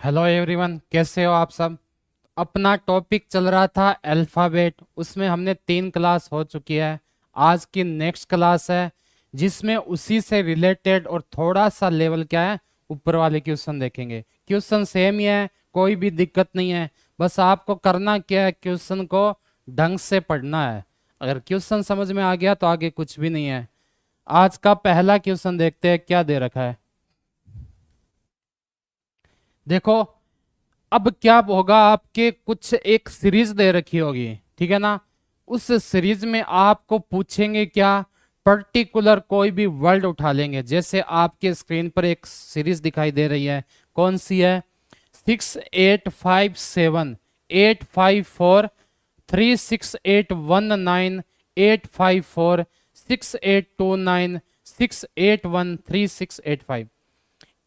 Hello everyone, कैसे हो आप सब। अपना टॉपिक चल रहा था अल्फ़ाबेट। उसमें हमने 3 क्लास हो चुकी है। आज की नेक्स्ट क्लास है जिसमें उसी से रिलेटेड और थोड़ा सा लेवल क्या है ऊपर वाले क्वेश्चन देखेंगे। क्वेश्चन सेम ही है, कोई भी दिक्कत नहीं है। बस आपको करना क्या है, क्वेश्चन को ढंग से पढ़ना है। अगर क्वेश्चन समझ में आ गया तो आगे कुछ भी नहीं है। आज का पहला क्वेश्चन देखते हैं क्या दे रखा है। देखो, अब क्या होगा, आपके कुछ एक सीरीज दे रखी होगी, ठीक है ना। उस सीरीज में आपको पूछेंगे क्या, पर्टिकुलर कोई भी वर्ड उठा लेंगे। जैसे आपके स्क्रीन पर एक सीरीज दिखाई दे रही है, कौन सी है? 6857 854 3819 854 681 3813 681 3685।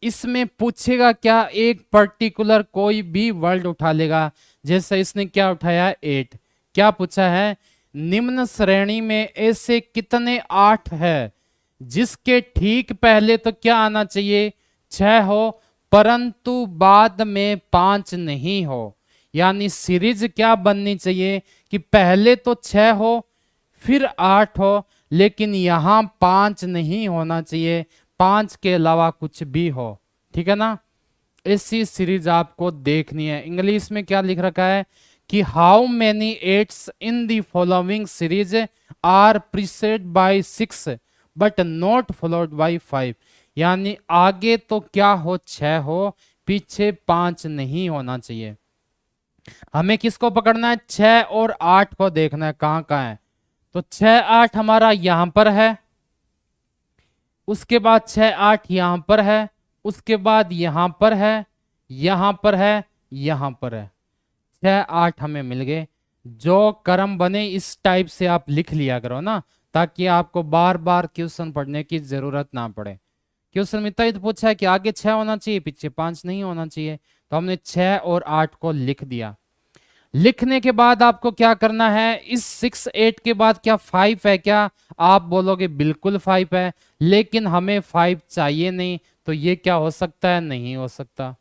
इसमें पूछेगा क्या, एक पर्टिकुलर कोई भी वर्ड उठा लेगा। जैसे इसने क्या उठाया, 8। क्या पूछा है? निम्न श्रेणी में ऐसे कितने 8 है जिसके ठीक पहले तो क्या आना चाहिए, 6 हो, परंतु बाद में 5 नहीं हो। यानी सीरीज क्या बननी चाहिए कि पहले तो 6 हो फिर 8 हो, लेकिन यहां 5 नहीं होना चाहिए, 5 के अलावा कुछ भी हो। ठीक है ना। ऐसी सीरीज आपको देखनी है। इंग्लिश में क्या लिख रखा है कि how many eights in the following series are preceded by 6 but not followed by 5। यानी आगे तो क्या हो, 6 हो, पीछे 5 नहीं होना चाहिए। हमें किसको पकड़ना है? 6 और 8 को देखना है कहां कहां है। तो 6 8 हमारा यहां पर है, उसके बाद 6 8 यहां पर है, उसके बाद यहां पर है, यहां पर है, यहां पर है। 6 8 हमें मिल गए। जो क्रम बने इस टाइप से आप लिख लिया करो ना, ताकि आपको बार बार क्वेश्चन पढ़ने की जरूरत ना पड़े। क्वेश्चन में इतना ही तो पूछा है कि आगे 6 होना चाहिए, पीछे 5 नहीं होना चाहिए। तो हमने 6 और 8 को लिख दिया। लिखने के बाद आपको क्या करना है, इस 6 8 के बाद क्या 5 है क्या? आप बोलोगे बिल्कुल 5 है, लेकिन हमें 5 चाहिए नहीं। तो ये क्या हो सकता है? नहीं हो सकता।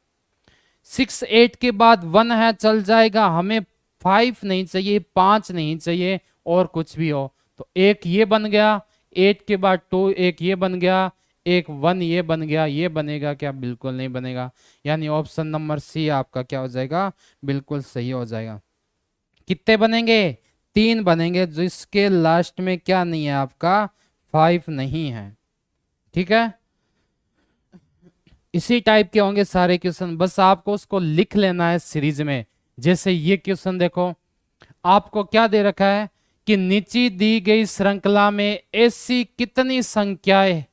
6 8 के बाद 1 है, चल जाएगा। हमें 5 नहीं चाहिए, 5 नहीं चाहिए, और कुछ भी हो। तो एक ये बन गया, 8 के बाद 2, एक ये बन गया, एक 1 ये बन गया। ये बनेगा क्या? बिल्कुल नहीं बनेगा। यानी ऑप्शन नंबर सी आपका क्या हो जाएगा, बिल्कुल सही हो जाएगा। कितने बनेंगे? 3 बनेंगे, जिसके लास्ट में क्या नहीं है आपका, 5 नहीं है। ठीक है। इसी टाइप के होंगे सारे क्वेश्चन, बस आपको उसको लिख लेना है सीरीज में। जैसे ये क्वेश्चन देखो, आपको क्या दे रखा है कि नीचे दी गई श्रृंखला में ऐसी कितनी संख्याएं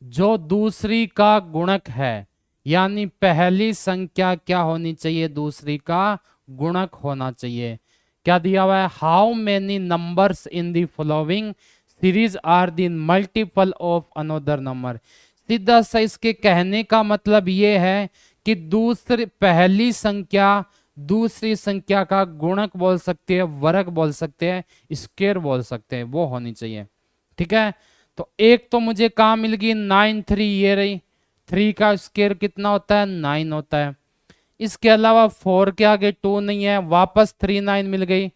जो दूसरी का गुणक है। यानी पहली संख्या क्या होनी चाहिए, दूसरी का गुणक होना चाहिए। क्या दिया हुआ है? How many numbers in the following series are the multiple of another number. सीधा सा इसके कहने का मतलब ये है कि दूसरी पहली संख्या दूसरी संख्या का गुणक बोल सकते हैं, वर्ग बोल सकते हैं, स्क्वायर बोल सकते हैं, वो होनी चाहिए। ठीक है। तो एक तो मुझे कहां मिल गई, 9 3, ये रही। 3 का स्क्वायर कितना होता है? 9 होता है। इसके अलावा 4 के आगे 2 नहीं है, वापस 3 9 मिल गई,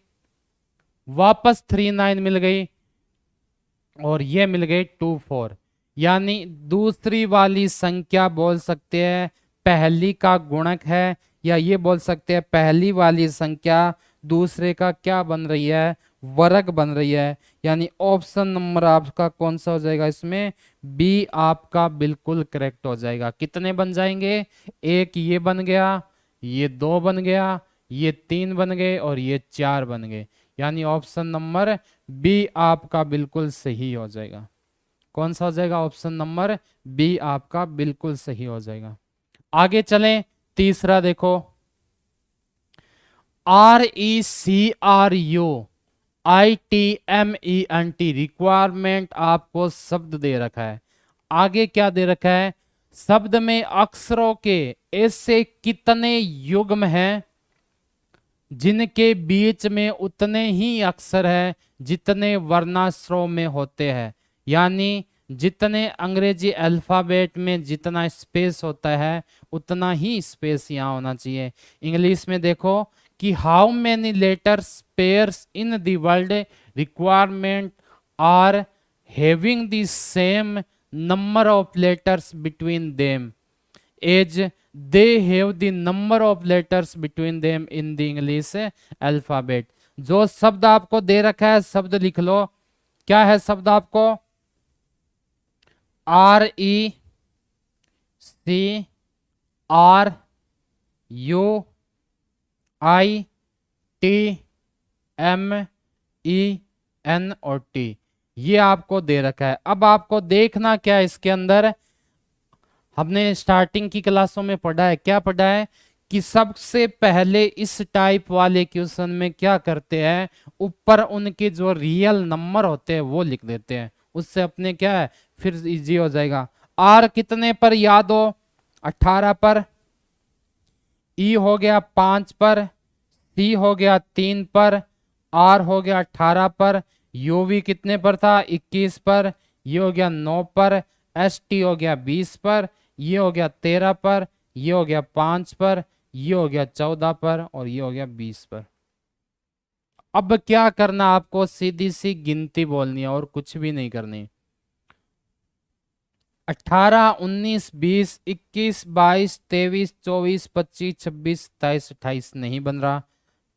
वापस 3 9 मिल गई, और ये मिल गई 2 4। यानी दूसरी वाली संख्या बोल सकते हैं पहली का गुणक है, या ये बोल सकते हैं पहली वाली संख्या दूसरे का क्या बन रही है, वर्ग बन रही है। यानी ऑप्शन नंबर आपका कौन सा हो जाएगा इसमें? बी आपका बिल्कुल करेक्ट हो जाएगा। कितने बन जाएंगे? एक ये बन गया, ये 2 बन गया, ये 3 बन गए, और ये 4 बन गए। यानी ऑप्शन नंबर बी आपका बिल्कुल सही हो जाएगा। कौन सा हो जाएगा? ऑप्शन नंबर बी आपका बिल्कुल सही हो जाएगा। आगे चलें, तीसरा देखो, RECRUITMENT रिक्वायरमेंट आपको शब्द दे रखा है। आगे क्या दे रखा है? शब्द में अक्षरों के ऐसे कितने युग्म हैं जिनके बीच में उतने ही अक्षर हैं जितने वर्णाश्रम में होते हैं। यानी जितने अंग्रेजी अल्फाबेट में जितना स्पेस होता है उतना ही स्पेस यहाँ होना चाहिए। इंग्लिश में देखो कि how many letters pairs in the world requirement are having the same number of letters between them as they have the number of letters between them in the English alphabet. जो शब्द आपको दे रखा है शब्द लिख लो। क्या है शब्द आपको? RECRUITMEN और टी, ये आपको दे रखा है। अब आपको देखना क्या है इसके अंदर, हमने स्टार्टिंग की क्लासों में पढ़ा है, क्या पढ़ा है कि सबसे पहले इस टाइप वाले क्वेश्चन में क्या करते हैं, ऊपर उनके जो रियल नंबर होते हैं वो लिख देते हैं। उससे अपने क्या है फिर इजी हो जाएगा। आर कितने पर याद हो? 18 पर। ई हो गया 5 पर। सी हो गया 3 पर। आर हो गया 18 पर। यूवी कितने पर था? 21 पर। ये हो गया 9 पर। एस टी हो गया 20 पर। ये हो गया 13 पर। ये हो गया 5 पर। ये हो गया 14 पर और ये हो गया 20 पर। अब क्या करना आपको, सीधी सी गिनती बोलनी है और कुछ भी नहीं करनी। 18, 19, 20, 21, 22, 23, 24, 25, 26, 27, 28 नहीं बन रहा।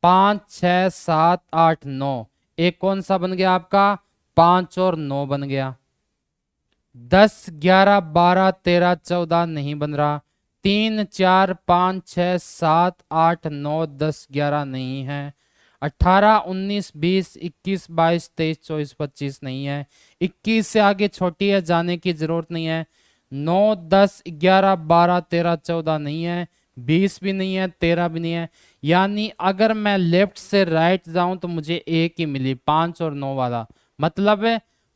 5, 6, 7, 8, 9, एक कौन सा बन गया आपका? 5 और 9 बन गया। 10, 11, 12, 13, 14 नहीं बन रहा। 3, 4, 5, 6, 7, 8, 9, 10, 11 नहीं है। 18, 19, 20, 21, 22, 23, 24, 25 नहीं है। 21 से आगे छोटी है, जाने की जरूरत नहीं है। 9, 10, 11, 12, 13, 14 नहीं है। 20 भी नहीं है, 13 भी नहीं है। यानी अगर मैं लेफ्ट से राइट जाऊं तो मुझे एक ही मिली, 5 और 9 वाला। मतलब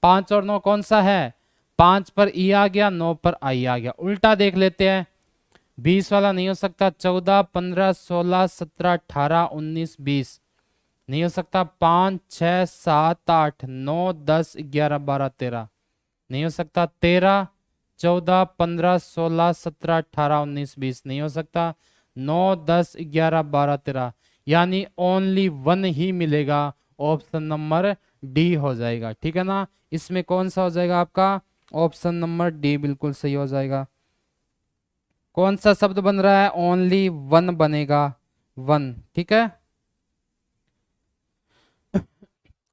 5 और 9 कौन सा है? 5 पर ई आ गया, 9 पर आई आ गया। उल्टा देख लेते हैं। 20 वाला नहीं हो सकता। 14, 15, 16, 17, 18, 19, 20 नहीं हो सकता। 5, 6, 7, 8, 9, 10, 11, 12, 13 नहीं हो सकता। 13, 14, 15, 16, 17, 18, 19, 20 नहीं हो सकता। 9, 10, 11, 12, 13 यानी ओनली 1 ही मिलेगा। ऑप्शन नंबर डी हो जाएगा। ठीक है ना? इसमें कौन सा हो जाएगा आपका? ऑप्शन नंबर डी बिल्कुल सही हो जाएगा। कौन सा शब्द बन रहा है? ओनली 1 बनेगा, 1। ठीक है,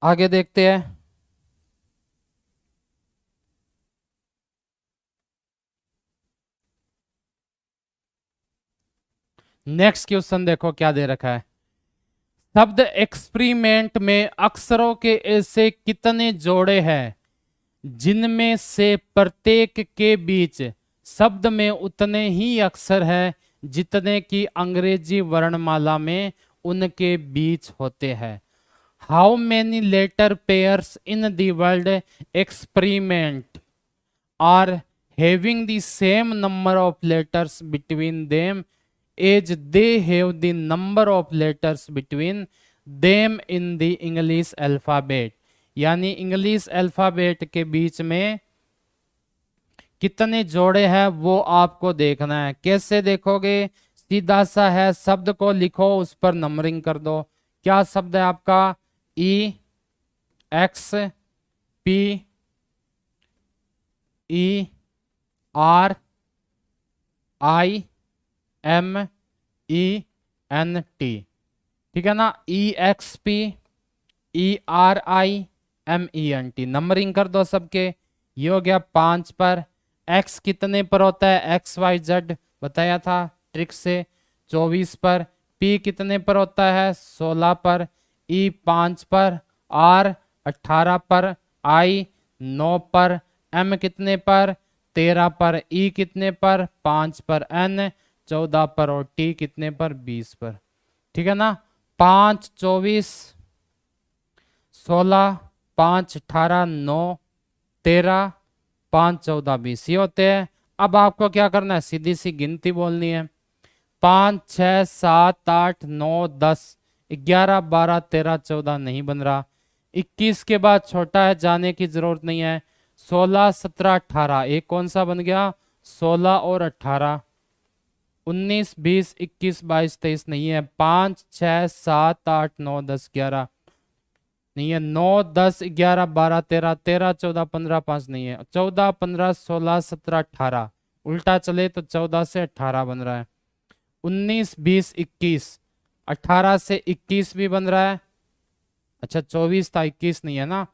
आगे देखते हैं। नेक्स्ट क्वेश्चन देखो क्या दे रखा है। शब्द एक्सपेरिमेंट में अक्षरों के ऐसे कितने जोड़े हैं जिनमें से प्रत्येक के बीच शब्द में उतने ही अक्षर हैं जितने की अंग्रेजी वर्णमाला में उनके बीच होते हैं। How many letter pairs in the world experiment are having the same number of letters between them as they have the number of letters between them in the English alphabet. यानी इंग्लिश अल्फाबेट के बीच में कितने जोड़े हैं वो आपको देखना है। कैसे देखोगे? सीधा सा है, शब्द को लिखो, उस पर नंबरिंग कर दो। क्या शब्द है आपका? E X P E R I M E N T. ठीक है ना? E X P E R I M E N T. Numbering कर दो सबके। ये हो गया 5 पर। एक्स कितने पर होता है? एक्स वाई जेड बताया था ट्रिक से। 24 पर। पी कितने पर होता है? 16 पर। ई 5 पर। आर 18 पर। आई 9 पर। एम कितने पर? 13 पर। ई कितने पर? 5 पर। एन 14 पर। और टी कितने पर? 20 पर। ठीक है ना? 5, 24, 16, 5, 18, 9, 13, 5, 14, 20 ये होते हैं। अब आपको क्या करना है? सीधी सी गिनती बोलनी है। 5, 6, 7, 8, 9, 10, 11, 12, 13, 14 नहीं बन रहा। 21 के बाद छोटा है, जाने की जरूरत नहीं है। 16 17 18, एक कौन सा बन गया 16 और 18, 19 20 21 22 23 नहीं है, 5 6 7 8 9 10 11 नहीं है, 9 10 11 12 13 13 14 15 5 नहीं है, 14 15 16 17 18, उल्टा चले तो 14 से 18 बन रहा है, 19 20 21, 18 से 21 भी बन रहा है, अच्छा 24 था 21 नहीं है ना,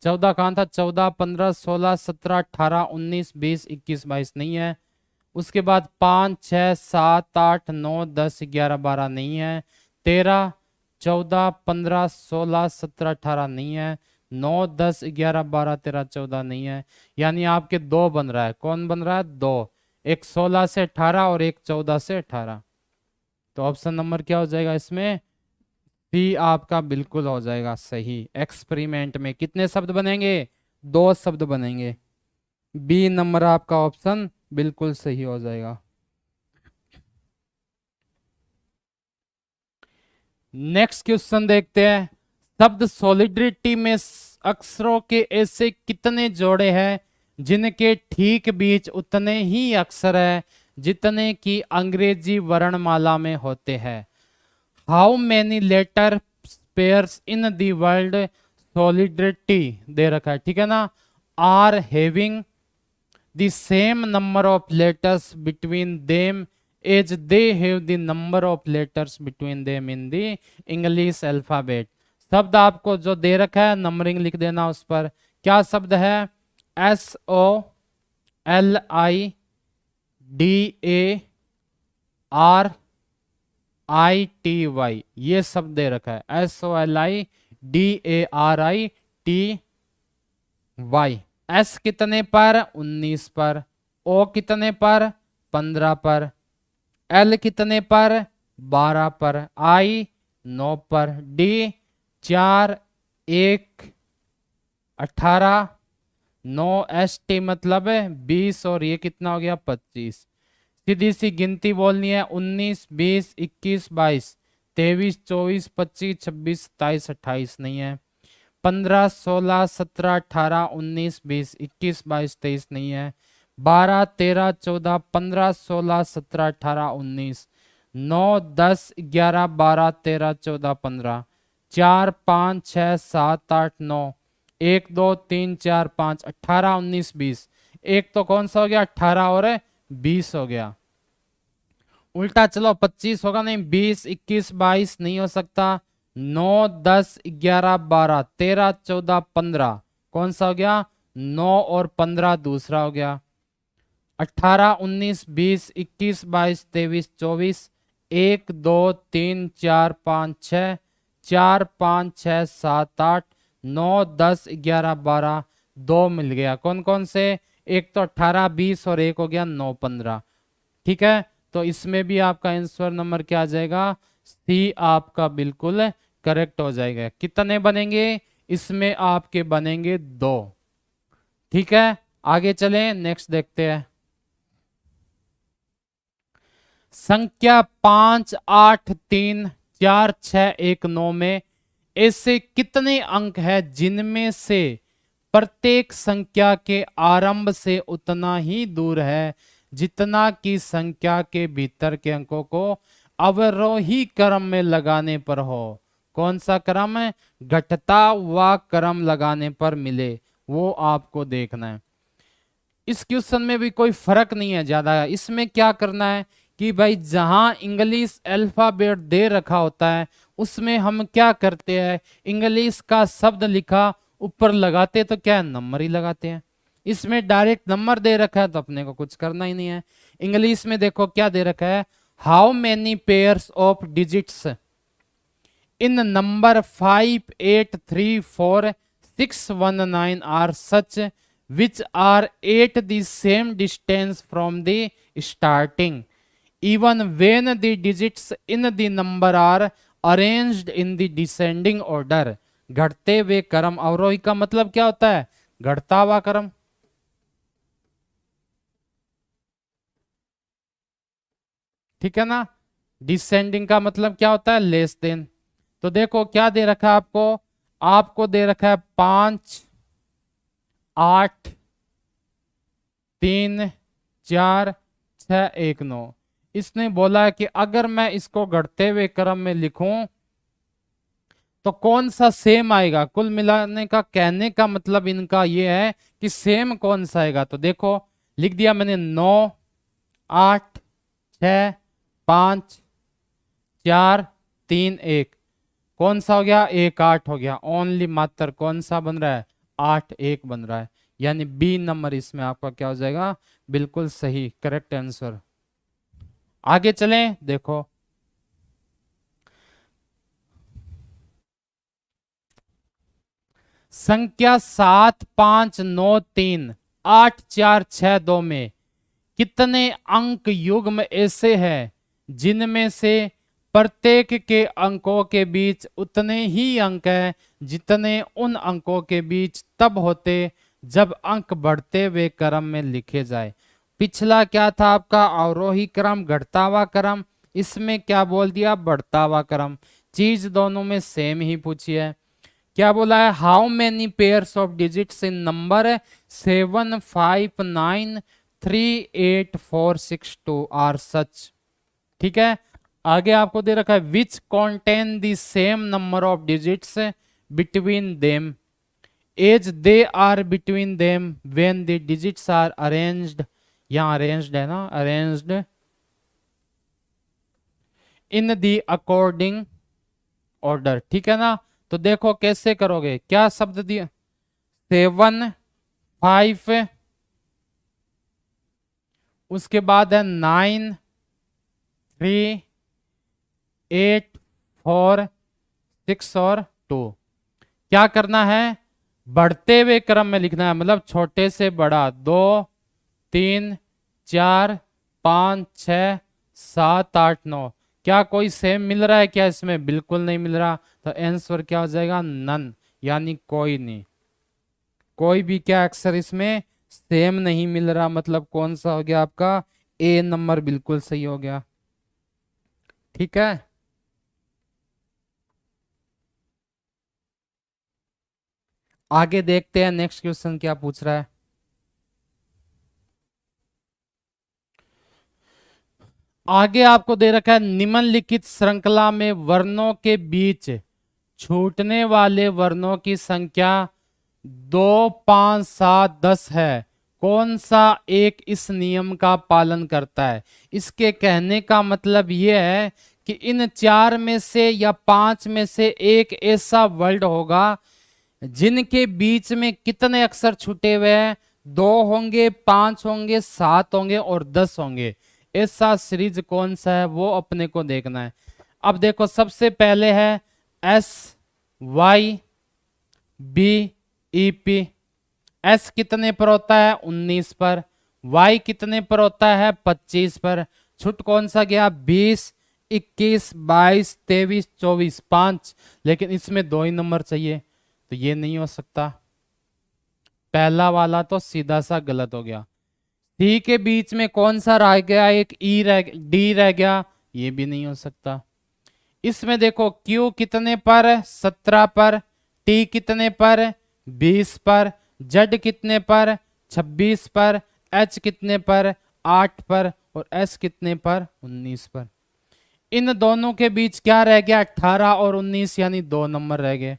14 कहाँ था, 14 15 16 17 18 19 20 21 22 नहीं है, उसके बाद 5 6 7 8 9 10 11 12 नहीं है, 13 14 15 16 17 18 नहीं है, 9 10 11 12 13 14 नहीं है, यानी आपके दो बन रहा है, कौन बन रहा है, दो, एक 16 से 18 और एक 14 से 18, तो ऑप्शन नंबर क्या हो जाएगा इसमें, सी आपका बिल्कुल हो जाएगा सही। एक्सपेरिमेंट में कितने शब्द बनेंगे, दो शब्द बनेंगे, बी नंबर आपका ऑप्शन बिल्कुल सही हो जाएगा। नेक्स्ट क्वेश्चन देखते हैं, शब्द सॉलिडरिटी में अक्षरों के ऐसे कितने जोड़े हैं जिनके ठीक बीच उतने ही अक्षर है जितने की अंग्रेजी वर्णमाला में होते हैं। How many letter pairs in the word solidarity दे रखा है, ठीक है ना, are having the same number of letters between them as they have the number of letters between them in the English alphabet. शब्द आपको जो दे रखा है नंबरिंग लिख देना उस पर, क्या शब्द है, SOLIDARITY, ये शब्द दे रखा है, SOLIDARITY। एस कितने पर, 19 पर, ओ कितने पर, 15 पर, एल कितने पर, 12 पर, आई 9 पर, डी 4 1 18, 9 ST मतलब 20 और ये कितना हो गया 25, सीधी सी गिनती बोलनी है, 19 20 21 22 23 24 25 26 27 28 नहीं है, 15 16 17 18 19 20 21 22 23 नहीं है, 12 13 14 15 16 17 18 19 9 10 11 12 13 14 15 4 5 6 7 8 9 1 2 3 4 5 18 19 20, एक तो कौन सा हो गया 18 और 20 हो गया, उल्टा चलो 25 होगा नहीं, 20 21 22 नहीं हो सकता, 9 10 11 12 13 14 15 कौन सा हो गया 9 और 15 दूसरा हो गया, 18 19 20 21 22 23 24 1 2 3 4 5 6 4 5 6 7 8 9 10 11 12 दो मिल गया, कौन कौन से, एक तो 18 20 और एक हो गया 9 15, ठीक है, तो इसमें भी आपका आंसर नंबर क्या आ जाएगा, सी आपका बिल्कुल करेक्ट हो जाएगा। कितने बनेंगे, इसमें आपके बनेंगे दो, ठीक है, आगे चलें नेक्स्ट देखते हैं। संख्या 5 8 3 4 6 1 9 में ऐसे कितने अंक है जिनमें से प्रत्येक संख्या के आरंभ से उतना ही दूर है जितना कि संख्या के भीतर के अंकों को अवरोही क्रम में लगाने पर हो, कौन सा क्रम है, घटता हुआ क्रम लगाने पर मिले, वो आपको देखना है। इस क्वेश्चन में भी कोई फर्क नहीं है ज्यादा, इसमें क्या करना है कि भाई जहां इंग्लिश अल्फाबेट दे रखा होता है उसमें हम क्या करते हैं, इंग्लिश का शब्द लिखा ऊपर लगाते तो क्या नंबर ही लगाते हैं, इसमें डायरेक्ट नंबर दे रखा है तो अपने को कुछ करना ही नहीं है। इंग्लिश में देखो क्या दे रखा है, how many pairs of digits in number 5 8 3 4 6 1 9 are such which are at the same distance from the starting even when the digits in the number are arranged in the descending order। घटते हुए क्रम, अवरोही का मतलब क्या होता है, घटता हुआ क्रम, ठीक है ना, डिसेंडिंग का मतलब क्या होता है, लेस देन। तो देखो क्या दे रखा है आपको, आपको दे रखा है 5 8 3 4 6 1 9। इसने बोला है कि अगर मैं इसको घटते हुए क्रम में लिखूं तो कौन सा सेम आएगा। कुल मिलाने का कहने का मतलब इनका ये है कि सेम कौन सा आएगा। तो देखो लिख दिया मैंने 9 8 6 5 4 3 1। कौन सा हो गया? 1 8 हो गया। ओनली मात्र कौन सा बन रहा है? 8 1 बन रहा है। यानी बी नंबर इसमें आपका क्या हो जाएगा? बिल्कुल सही, करेक्ट आंसर। आगे चलें, देखो संख्या 7 5 9 3 8 4 6 2 में कितने अंक युग्म ऐसे हैं जिनमें से प्रत्येक के अंकों के बीच उतने ही अंक हैं जितने उन अंकों के बीच तब होते जब अंक बढ़ते हुए क्रम में लिखे जाए। पिछला क्या था आपका? अवरोही क्रम, घटता हुआ क्रम। इसमें क्या बोल दिया? बढ़ता हुआ क्रम। चीज दोनों में सेम ही पूछी है। क्या बोला है? How many pairs of digits in number 7 5 9 3 8 4 6 2 are such. ठीक है, आगे आपको दे रखा है which contain the same number of digits between them as they are between them when the digits are arranged. यहां अरेंज्ड है ना, arranged in the according order. ठीक है ना। तो देखो कैसे करोगे, क्या शब्द दिया? 7 5, उसके बाद है 9 3 8 4 6 और 2। क्या करना है? बढ़ते हुए क्रम में लिखना है, मतलब छोटे से बड़ा। 2 3 4 5 6 7 8 9। क्या कोई सेम मिल रहा है क्या इसमें? बिल्कुल नहीं मिल रहा। तो आंसर क्या हो जाएगा? नन, यानी कोई नहीं। कोई भी क्या अक्षर इसमें सेम नहीं मिल रहा। मतलब कौन सा हो गया आपका? ए नंबर बिल्कुल सही हो गया। ठीक है, आगे देखते हैं नेक्स्ट क्वेश्चन क्या पूछ रहा है। आगे आपको दे रखा है निम्नलिखित श्रृंखला में वर्णों के बीच छूटने वाले वर्णों की संख्या 2 5 7 10 है। कौन सा एक इस नियम का पालन करता है? इसके कहने का मतलब यह है कि इन 4 में से या 5 में से एक ऐसा वर्ड होगा जिनके बीच में कितने अक्षर छूटे हुए हैं? 2 होंगे, 5 होंगे, 7 होंगे और 10 होंगे। ऐसा सीरीज कौन सा है वो अपने को देखना है। अब देखो सबसे पहले है S Y B E P. S कितने पर होता है? 19 पर। वाई कितने पर होता है? 25 पर। छुट कौन सा गया? 20 21 22 23 24 5। लेकिन इसमें 2 ही नंबर चाहिए, तो ये नहीं हो सकता। पहला वाला तो सीधा सा गलत हो गया। सी के बीच में कौन सा रह गया? एक ई डी रह गया, ये भी नहीं हो सकता। इसमें देखो क्यू कितने पर? 17 पर। टी कितने पर? 20 पर। जेड कितने पर? 26 पर। एच कितने पर? 8 पर। और एस कितने पर? 19 पर। इन दोनों के बीच क्या रह गया? 18 और 19, यानी 2 नंबर रह गए।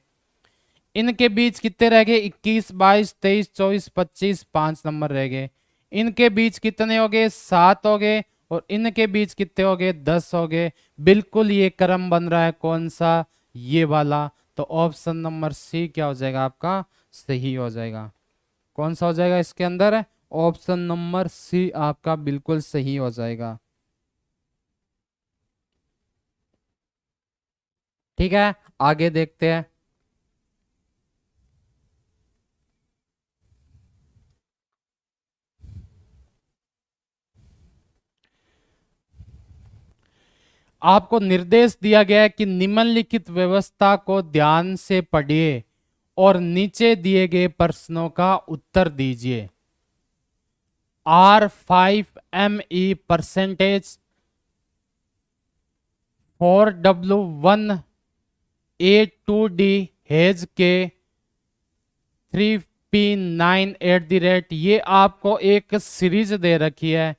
इनके बीच कितने रह गए? 21 22 23 24 25, 5 नंबर रह गए। इनके बीच कितने हो गए? 7 हो गए। और इनके बीच कितने हो गए? 10 हो गए। बिल्कुल ये क्रम बन रहा है कौन सा? ये वाला। तो ऑप्शन नंबर सी क्या हो जाएगा आपका? सही हो जाएगा। कौन सा हो जाएगा इसके अंदर? ऑप्शन नंबर सी आपका बिल्कुल सही हो जाएगा। ठीक है, आगे देखते हैं। आपको निर्देश दिया गया है कि निम्नलिखित व्यवस्था को ध्यान से पढ़िए और नीचे दिए गए प्रश्नों का उत्तर दीजिए। R5ME परसेंटेज 4W1A2D हेज के 3 P9 @ ये आपको एक सीरीज दे रखी है।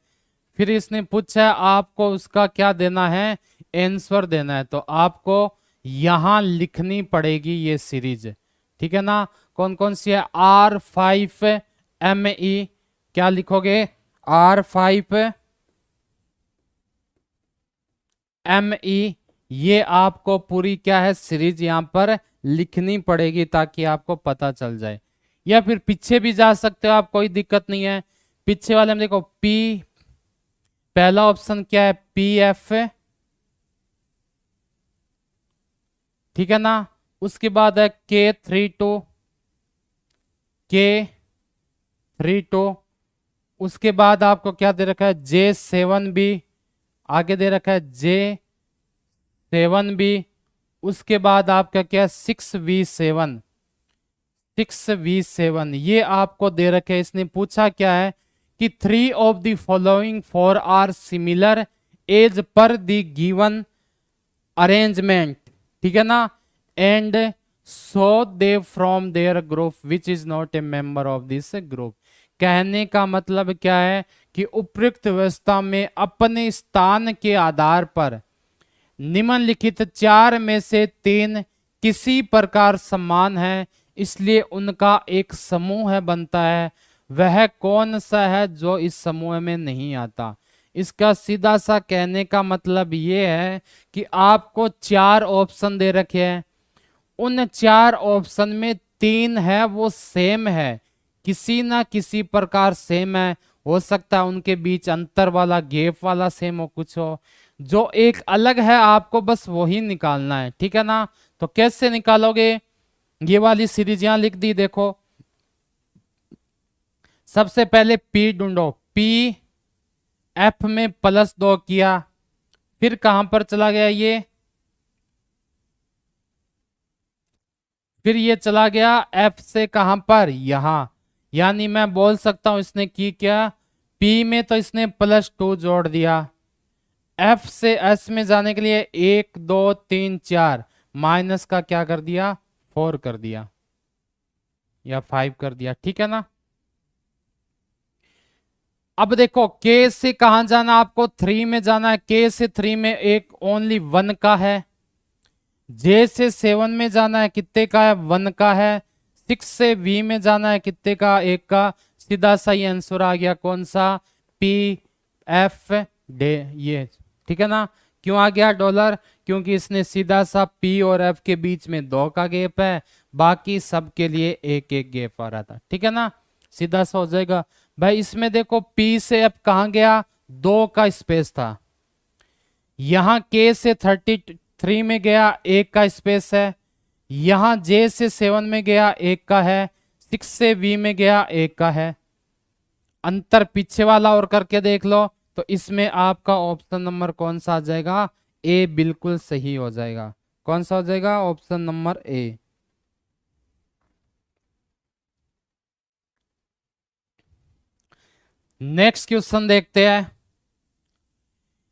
फिर इसने पूछा है आपको उसका क्या देना है, आंसर देना है। तो आपको यहां लिखनी पड़ेगी ये सीरीज, ठीक है ना। कौन कौन सी है, R5ME, क्या लिखोगे, R5ME। ये आपको पूरी क्या है सीरीज यहां पर लिखनी पड़ेगी ताकि आपको पता चल जाए। या फिर पीछे भी जा सकते हो आप, कोई दिक्कत नहीं है। पीछे वाले में देखो P, पहला ऑप्शन क्या है, PF, ठीक है ना। उसके बाद है K32, उसके बाद आपको क्या दे रखा है, J7B, आगे दे रखा है J7B। उसके बाद आपका क्या है, 6V7, ये आपको दे रखे हैं। इसने पूछा क्या है कि 3 of the following 4 are similar as per the given arrangement, ठीक है ना, and so they from there group which is not a member of this group. कहने का मतलब क्या है कि उपयुक्त व्यवस्था में अपने स्थान के आधार पर निम्नलिखित 4 में से 3 किसी प्रकार समान है, इसलिए उनका एक समूह है बनता है। वह कौन सा है जो इस समूह में नहीं आता। इसका सीधा सा कहने का मतलब ये है कि आपको 4 ऑप्शन दे रखे हैं, उन 4 ऑप्शन में 3 है वो सेम है, किसी ना किसी प्रकार सेम है। हो सकता है उनके बीच अंतर वाला, गैप वाला सेम हो, कुछ हो। जो एक अलग है आपको बस वही निकालना है, ठीक है ना। तो कैसे निकालोगे, ये वाली सीरीज यहां लिख दी, देखो। सबसे पहले P ढूंढो, P F में +2 किया, फिर कहां पर चला गया ये, फिर ये चला गया F से कहां पर, यहां। यानी मैं बोल सकता हूं इसने की क्या, P में तो इसने +2 जोड़ दिया, F से S में जाने के लिए 1 2 3 4 माइनस का क्या कर दिया, 4 कर दिया या 5 कर दिया, ठीक है ना। अब देखो K से कहां जाना, आपको 3 में जाना है। K से 3 में एक ओनली 1 का है। J से 7 में जाना है, कितने का है, 1 का है। 6 से V में जाना है, कितने का, 1 का। सीधा सा ये आंसर आ गया, कौन सा, PF डे, ये, ठीक है ना। क्यों आ गया डॉलर, क्योंकि इसने सीधा सा P और F के बीच में 2 का गैप है, बाकी सब के लिए 1 गैप आ रहा था, ठीक है ना। सीधा सा हो जाएगा भाई। इसमें देखो P से F कहां गया, 2 का स्पेस था। यहां K से 33 में गया, 1 का स्पेस है। यहां J से 7 में गया, 1 का है। 6 से V में गया, 1 का है। अंतर पीछे वाला और करके देख लो, तो इसमें आपका ऑप्शन नंबर कौन सा आ जाएगा, A बिल्कुल सही हो जाएगा। कौन सा हो जाएगा, option number A। Next question देखते हैं।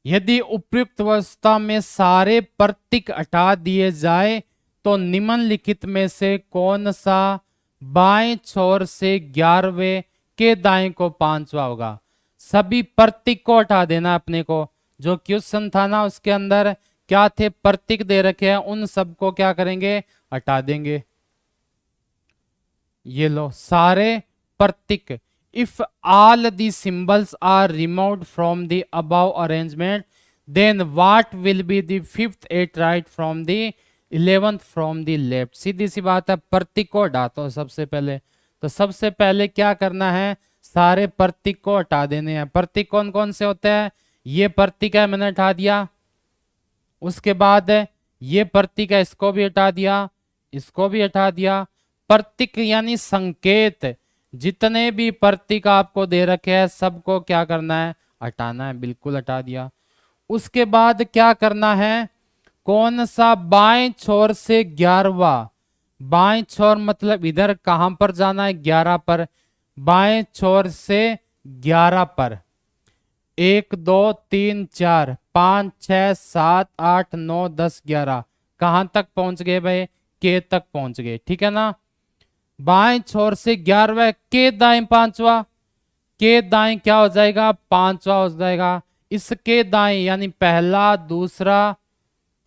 यदि उपयुक्त अवस्था में सारे प्रतीक हटा दिए जाए तो निम्नलिखित में से कौन सा बाएं छोर से 11वें के दाएं को 5वां होगा। सभी प्रतीक को हटा देना अपने को। जो क्वेश्चन था ना उसके अंदर क्या थे, प्रतीक दे रखे हैं, उन सबको क्या करेंगे, हटा देंगे। ये लो सारे प्रतीक। If all the symbols are removed from the above arrangement, then what will be the 5th 8 right from the 11th from the left। सीधी सी बात है, प्रतीक को हटाता हूं सबसे पहले। तो सबसे पहले क्या करना है, सारे प्रतीक को हटा देने हैं। प्रतीक कौन कौन से होते हैं, ये प्रतीक है, मैंने हटा दिया। उसके बाद ये प्रतीक है, इसको भी हटा दिया, इसको भी हटा दिया। प्रतीक यानी संकेत, जितने भी प्रतीक आपको दे रखे हैं सबको क्या करना है, हटाना है, बिल्कुल हटा दिया। उसके बाद क्या करना है, कौन सा बाएं छोर से 11वां, बाएं छोर मतलब इधर कहां पर जाना है, 11 पर। बाएं छोर से 11 पर 1 2 3 4 5 6 7 8 9 10 11 कहां तक पहुंच गए भाई, के तक पहुंच गए, ठीक है ना। बाएं छोर से 11वां के दाएं 5वां, के दाएं क्या हो जाएगा 5वां हो जाएगा। इसके दाएं यानी पहला, दूसरा,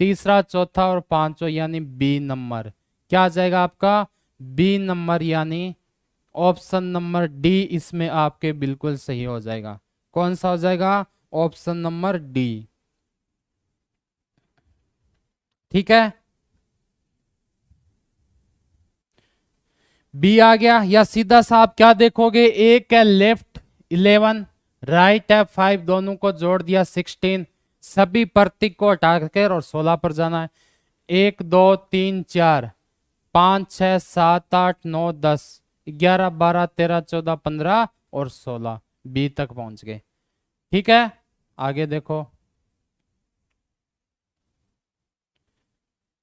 तीसरा, चौथा और 5वां यानी बी नंबर। क्या आ जाएगा आपका बी नंबर, यानी ऑप्शन नंबर डी इसमें आपके बिल्कुल सही हो जाएगा। कौन सा हो जाएगा ऑप्शन नंबर डी। ठीक है, बी आ गया। या सीधा सा आप क्या देखोगे, एक है लेफ्ट 11, राइट है 5, दोनों को जोड़ दिया 16, सभी प्रतीक को हटाकर और 16 पर जाना है। 1 2 3 4 5 6 7 8 9 10 11 12 13 14 15 और 16, बी तक पहुंच गए। ठीक है, आगे देखो।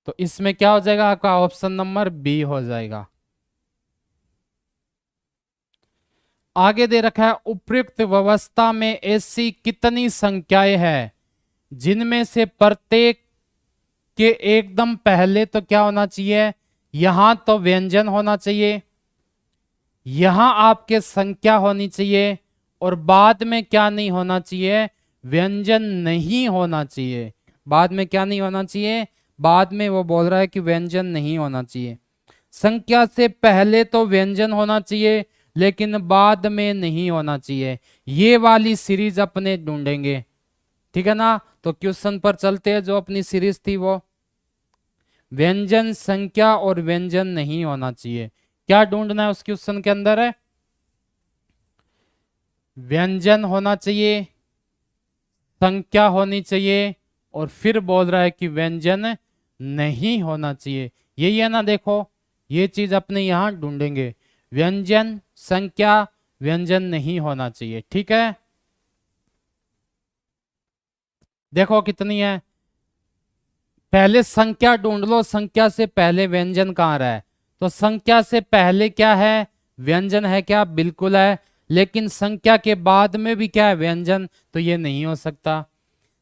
तो इसमें क्या हो जाएगा आपका ऑप्शन नंबर बी हो जाएगा। आगे दे रखा है उपयुक्त व्यवस्था में ऐसी कितनी संख्याएं हैं जिनमें से प्रत्येक के एकदम पहले तो क्या होना चाहिए, यहां तो व्यंजन होना चाहिए, यहां आपके संख्या होनी चाहिए, और बाद में क्या नहीं होना चाहिए, व्यंजन नहीं होना चाहिए। बाद में क्या नहीं होना चाहिए, बाद में वो बोल रहा है कि व्यंजन नहीं होना चाहिए। संख्या से पहले तो व्यंजन होना चाहिए लेकिन बाद में नहीं होना चाहिए। ये वाली सीरीज अपने ढूंढेंगे, ठीक है ना। तो क्वेश्चन पर चलते हैं, जो अपनी सीरीज थी वो व्यंजन, संख्या और व्यंजन नहीं होना चाहिए। क्या ढूंढना है उस क्वेश्चन के अंदर है, व्यंजन होना चाहिए, संख्या होनी चाहिए, और फिर बोल रहा है कि व्यंजन नहीं होना चाहिए। यही है ना, देखो ये चीज अपने यहां ढूंढेंगे, व्यंजन, संख्या, व्यंजन नहीं होना चाहिए। ठीक है, देखो कितनी है, पहले संख्या ढूंढ लो, संख्या से पहले व्यंजन कहाँ रहा है। तो संख्या से पहले क्या है, व्यंजन है क्या, बिल्कुल है। लेकिन संख्या के बाद में भी क्या है, व्यंजन, तो ये नहीं हो सकता।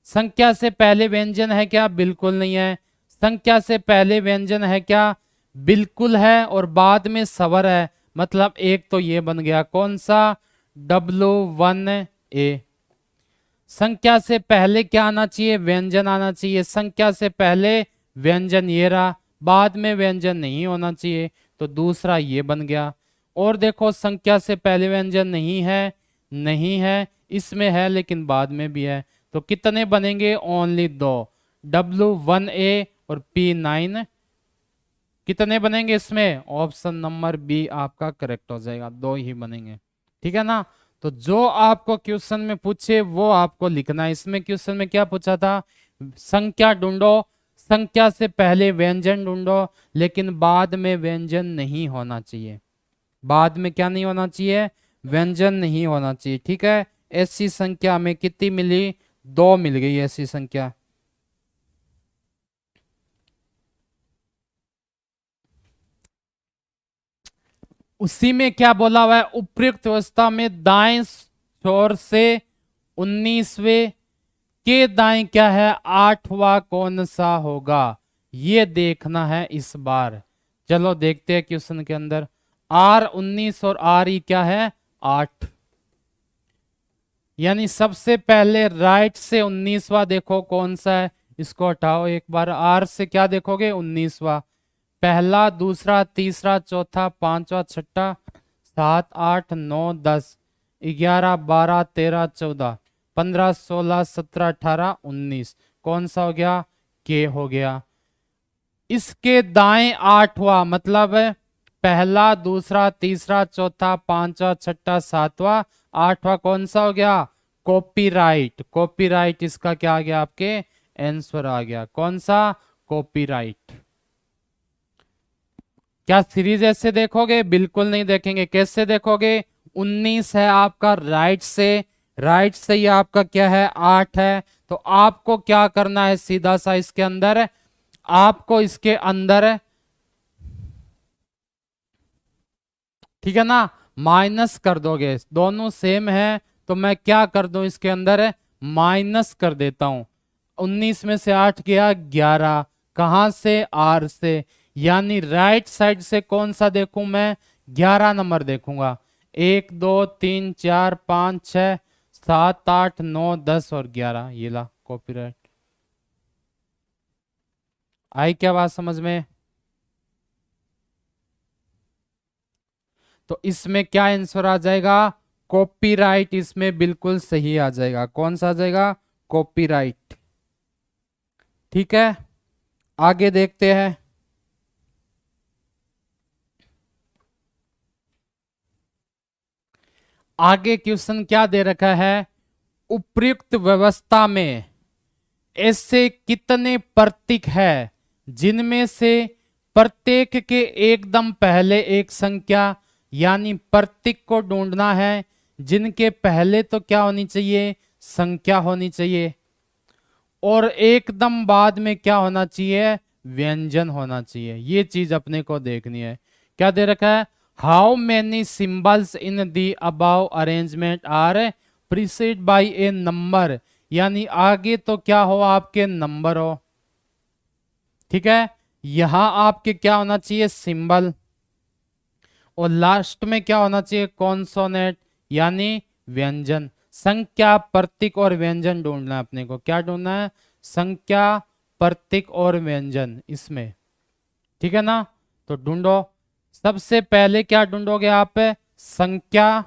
संख्या से पहले व्यंजन है क्या, बिल्कुल नहीं है। संख्या से पहले व्यंजन है क्या, बिल्कुल है, और बाद में स्वर है, मतलब एक तो ये बन गया, कौन सा, W1A। संख्या से पहले क्या आना चाहिए, व्यंजन आना चाहिए। संख्या से पहले व्यंजन ये रहा, बाद में व्यंजन नहीं होना चाहिए, तो दूसरा ये बन गया। और देखो संख्या से पहले व्यंजन नहीं है, नहीं है, इसमें है लेकिन बाद में भी है, तो कितने बनेंगे, ओनली 2, W1A और P9। कितने बनेंगे इसमें, ऑप्शन नंबर बी आपका करेक्ट हो जाएगा, 2 ही बनेंगे। ठीक है ना। तो जो आपको क्वेश्चन में पूछे वो आपको लिखना है। इसमें क्वेश्चन में क्या पूछा था, संख्या ढूंढो, संख्या से पहले व्यंजन ढूंढो, लेकिन बाद में व्यंजन नहीं होना चाहिए। बाद में क्या नहीं होना चाहिए, व्यंजन नहीं होना चाहिए। ठीक है, ऐसी संख्या में कितनी मिली, 2 मिल गई ऐसी संख्या। उसी में क्या बोला हुआ है, उपयुक्त व्यवस्था में दाएं छोर से 19वें के दाएं क्या है, 8वां कौन सा होगा, ये देखना है इस बार। चलो देखते हैं क्वेश्चन के अंदर, R19 और RE क्या है, 8, यानी सबसे पहले राइट से 19वां देखो कौन सा है, इसको हटाओ एक बार। R से क्या देखोगे, 19वां, पहला, दूसरा, तीसरा, चौथा, 5वां, 6ठा, 7 8 9 10 11 12 13 14 15 16 17 18 19, कौन सा हो गया, के हो गया। इसके दाएं 8वां, मतलब पहला, दूसरा, तीसरा, चौथा, 5वां, 6ठा, 7वां, 8वां कौन सा हो गया, कॉपीराइट। कॉपीराइट इसका क्या आ गया, आपके आंसर आ गया, कौन सा, कॉपीराइट। क्या सीरीज ऐसे देखोगे, बिल्कुल नहीं देखेंगे। कैसे देखोगे, 19 है आपका राइट से, राइट से ये आपका क्या है, 8 है। तो आपको क्या करना है, सीधा सा इसके अंदर, आपको इसके अंदर, ठीक है ना, माइनस कर दोगे। दोनों सेम है तो मैं क्या कर दूं, इसके अंदर माइनस कर देता हूं। 19 में से 8 गया, 11, कहां से, आर से, यानी राइट साइड से कौन सा देखूं मैं, 11 नंबर देखूंगा। 1 2 3 4 5 6 7 8 9 10 और 11, ये ला कॉपीराइट। आई क्या बात समझ में? तो इसमें क्या आंसर आ जाएगा? कॉपीराइट इसमें बिल्कुल सही आ जाएगा। कौन सा आ जाएगा? कॉपीराइट। ठीक है, आगे देखते हैं। आगे क्वेश्चन क्या दे रखा है? उपयुक्त व्यवस्था में ऐसे कितने प्रतीक है जिनमें से प्रत्येक के एकदम पहले एक संख्या, यानी प्रतीक को ढूंढना है जिनके पहले तो क्या होनी चाहिए? संख्या होनी चाहिए, और एकदम बाद में क्या होना चाहिए? व्यंजन होना चाहिए। ये चीज अपने को देखनी है। क्या दे रखा है? How many symbols in the above arrangement are precede by a number, यानी आगे तो क्या हो? आपके नंबर हो। ठीक है, यहां आपके क्या होना चाहिए? सिंबल, और लास्ट में क्या होना चाहिए? कॉन्सोनेंट, यानी व्यंजन। संख्या, प्रतीक और व्यंजन ढूंढना है अपने को। क्या ढूंढना है? संख्या, प्रतीक और व्यंजन इसमें। ठीक है ना? तो ढूंढो। सबसे पहले क्या ढूंढोगे आप? संख्या,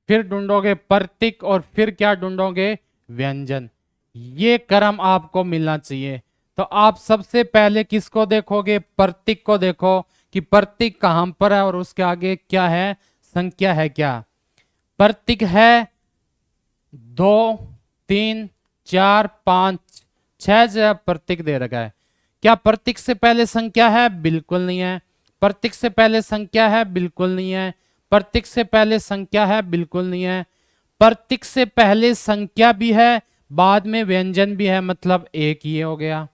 फिर ढूंढोगे प्रतीक, और फिर क्या ढूंढोगे? व्यंजन। ये क्रम आपको मिलना चाहिए। तो आप सबसे पहले किसको देखोगे? प्रतीक को देखो कि प्रतीक कहां पर है और उसके आगे क्या है? संख्या है क्या? प्रतीक है 2 3 4 5 6 जगह प्रतीक दे रखा है। क्या प्रतीक से पहले संख्या है? बिल्कुल नहीं है। प्रतीक से पहले संख्या है? बिल्कुल नहीं है। प्रतीक से पहले संख्या है? बिल्कुल नहीं है। प्रतीक से पहले संख्या भी है, बाद में व्यंजन भी है, मतलब एक ये हो गया।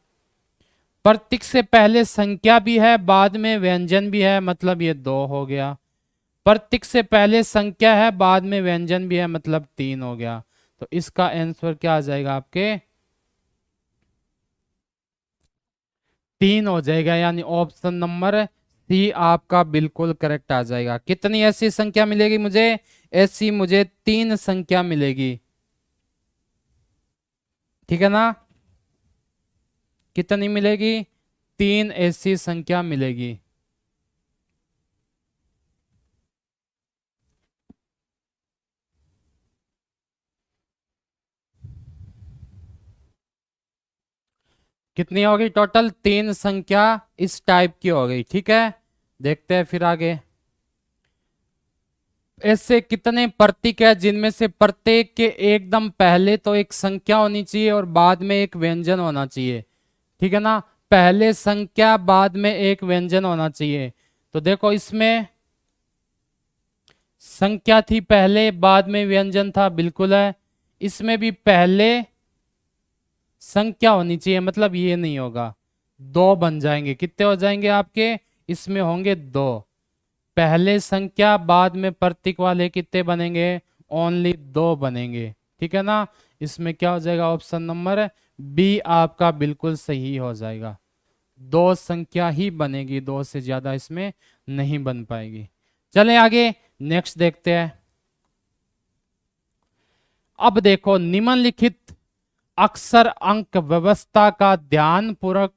प्रतीक से पहले संख्या भी है, बाद में व्यंजन भी है, मतलब ये 2 हो गया। प्रतीक से पहले संख्या है, बाद में व्यंजन भी है, मतलब 3 हो गया। तो इसका आंसर क्या आ जाएगा आपके? 3 हो जाएगा, यानी ऑप्शन नंबर सी आपका बिल्कुल करेक्ट आ जाएगा। कितनी ऐसी संख्या मिलेगी मुझे? ऐसी मुझे 3 संख्या मिलेगी। ठीक है ना? कितनी मिलेगी? 3 ऐसी संख्या मिलेगी। कितनी होगी टोटल? 3 संख्या इस टाइप की हो गई। ठीक है, देखते हैं फिर आगे। ऐसे कितने प्रतीक है जिनमें से प्रत्येक के एकदम पहले तो एक संख्या होनी चाहिए और बाद में एक व्यंजन होना चाहिए। ठीक है ना? पहले संख्या, बाद में एक व्यंजन होना चाहिए। तो देखो, इसमें संख्या थी पहले, बाद में व्यंजन था, बिल्कुल है। इसमें भी पहले संख्या होनी चाहिए, मतलब ये नहीं होगा। 2 बन जाएंगे। कितने हो जाएंगे आपके? इसमें होंगे 2। पहले संख्या, बाद में प्रतीक वाले कितने बनेंगे? ओनली 2 बनेंगे। ठीक है ना? इसमें क्या हो जाएगा? ऑप्शन नंबर बी आपका बिल्कुल सही हो जाएगा। 2 संख्या ही बनेगी, 2 से ज्यादा इसमें नहीं बन पाएगी। चलें आगे, नेक्स्ट देखते हैं। अब देखो, निम्नलिखित अक्षर अंक व्यवस्था का ध्यानपूर्वक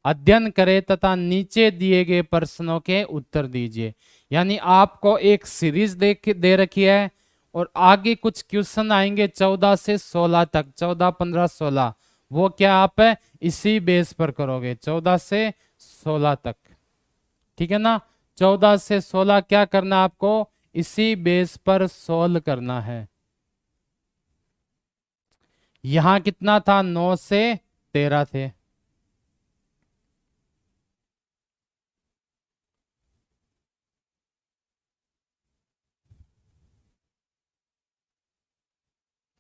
अध्ययन करें तथा नीचे दिए गए प्रश्नों के उत्तर दीजिए। यानी आपको एक सीरीज दे रखी है और आगे कुछ क्वेश्चन आएंगे 14 से 16 तक, 14 15 16। वो क्या आप इसी बेस पर करोगे, 14 से 16 तक। ठीक है ना? 14 से 16 क्या करना आपको? इसी बेस पर सोल्व करना है। यहां कितना था? 9 से 13 थे।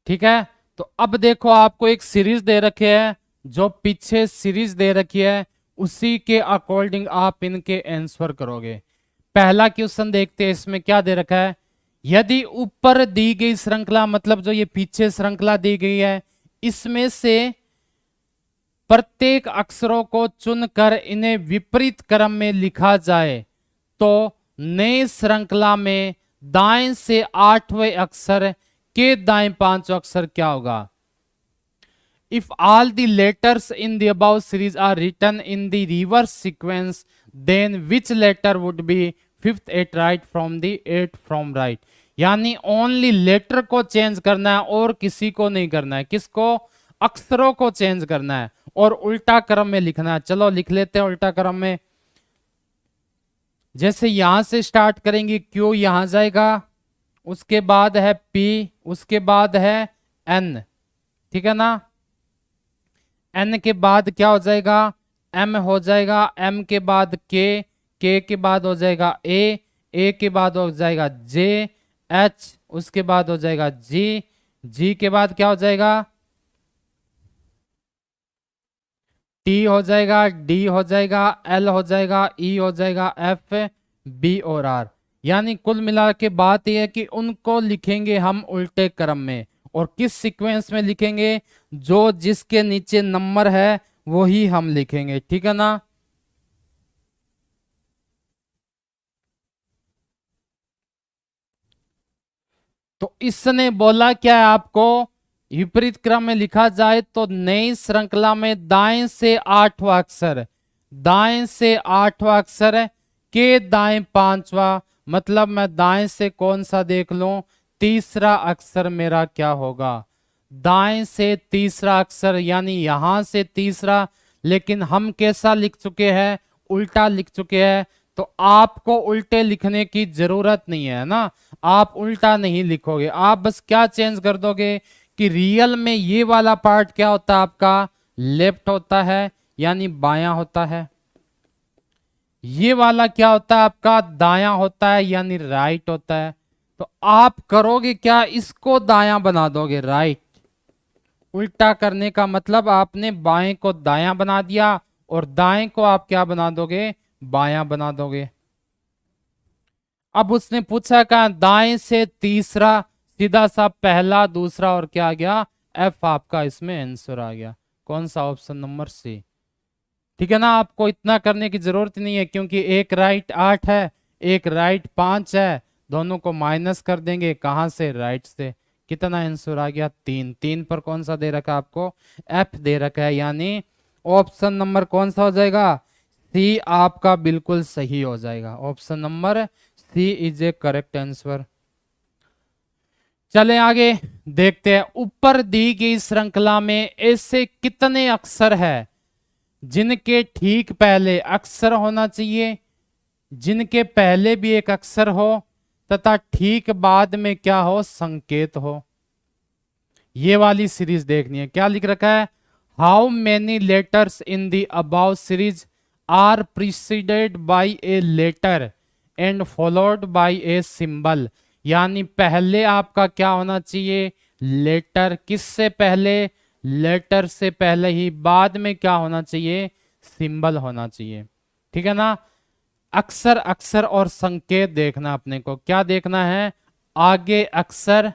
ठीक है, तो अब देखो, आपको एक सीरीज दे रखी है। जो पीछे सीरीज दे रखी है उसी के अकॉर्डिंग आप इनके आंसर करोगे। पहला क्वेश्चन देखते हैं, इसमें क्या दे रखा है? यदि ऊपर दी गई श्रृंखला, मतलब जो ये पीछे श्रृंखला दी गई है, इसमें से प्रत्येक अक्षरों को चुनकर इन्हें विपरीत क्रम में लिखा जाए तो नई श्रृंखला में दाएं से 8वें अक्षर के दाएं 5 अक्षर क्या होगा? If all the letters in the above series are written in the reverse sequence, then which letter would be fifth at right from the eighth from right? यानी ओनली लेटर को चेंज करना है और किसी को नहीं करना है। किसको? अक्षरों को चेंज करना है और उल्टा क्रम में लिखना है। चलो लिख लेते हैं उल्टा क्रम में। जैसे यहां से स्टार्ट करेंगे, क्यू यहां जाएगा, उसके बाद है पी, उसके बाद है एन, ठीक है ना। एन के बाद क्या हो जाएगा? एम हो जाएगा, एम के बाद के के बाद हो जाएगा ए के बाद हो जाएगा जे, एच, उसके बाद हो जाएगा जी, जी के बाद क्या हो जाएगा? टी हो जाएगा, डी हो जाएगा, एल हो जाएगा, ई हो जाएगा, एफ, बी और आर। यानी कुल मिला के बात यह है कि उनको लिखेंगे हम उल्टे क्रम में। और किस सीक्वेंस में लिखेंगे? जो जिसके नीचे नंबर है वही हम लिखेंगे, ठीक है ना। तो इसने बोला क्या है आपको? विपरीत क्रम में लिखा जाए तो नई श्रृंखला में दाएं से 8वां अक्षर, दाएं से 8वां अक्षर के दाएं 5वां, मतलब मैं दाएं से कौन सा देख लूं? तीसरा अक्षर मेरा क्या होगा? दाएं से तीसरा अक्षर, यानी यहां से तीसरा। लेकिन हम कैसा लिख चुके हैं? उल्टा लिख चुके हैं। तो आपको उल्टे लिखने की जरूरत नहीं है ना, आप उल्टा नहीं लिखोगे। आप बस क्या चेंज कर दोगे कि रियल में ये वाला पार्ट क्या होता है आपका? लेफ्ट होता है, यानी बायां होता है। ये वाला क्या होता है आपका? दायां होता है, यानी राइट होता है। तो आप करोगे क्या? इसको दायां बना दोगे, राइट। उल्टा करने का मतलब आपने बाएं को दायां बना दिया और दाएं को आप क्या बना दोगे? बायां बना दोगे। अब उसने पूछा क्या? दाएं से तीसरा, सीधा सा पहला, दूसरा और क्या आ गया? एफ आपका इसमें आंसर आ गया। कौन सा? ऑप्शन नंबर सी, ठीक है ना। आपको इतना करने की जरूरत नहीं है क्योंकि एक राइट 8 है, एक राइट 5 है, दोनों को माइनस कर देंगे। कहां से? राइट से। कितना आंसर आ गया? 3। 3 पर कौन सा दे रखा है आपको? एफ दे रखा है, यानी ऑप्शन नंबर कौन सा हो जाएगा? सी आपका बिल्कुल सही हो जाएगा। Option number C is a correct answer. चले आगे देखते हैं। ऊपर दी गई श्रृंखला में ऐसे कितने अक्षर है जिनके ठीक पहले अक्षर होना चाहिए, जिनके पहले भी एक अक्षर हो तथा ठीक बाद में क्या हो? संकेत हो। ये वाली सीरीज देखनी है। क्या लिख रखा है? How many letters in the above series are preceded by a letter and followed by a symbol. यानी पहले आपका क्या होना चाहिए? लेटर। किससे पहले? लेटर से पहले ही। बाद में क्या होना चाहिए? सिंबल होना चाहिए, ठीक है ना। अक्षर, अक्षर और संकेत देखना अपने को। क्या देखना है? आगे अक्षर,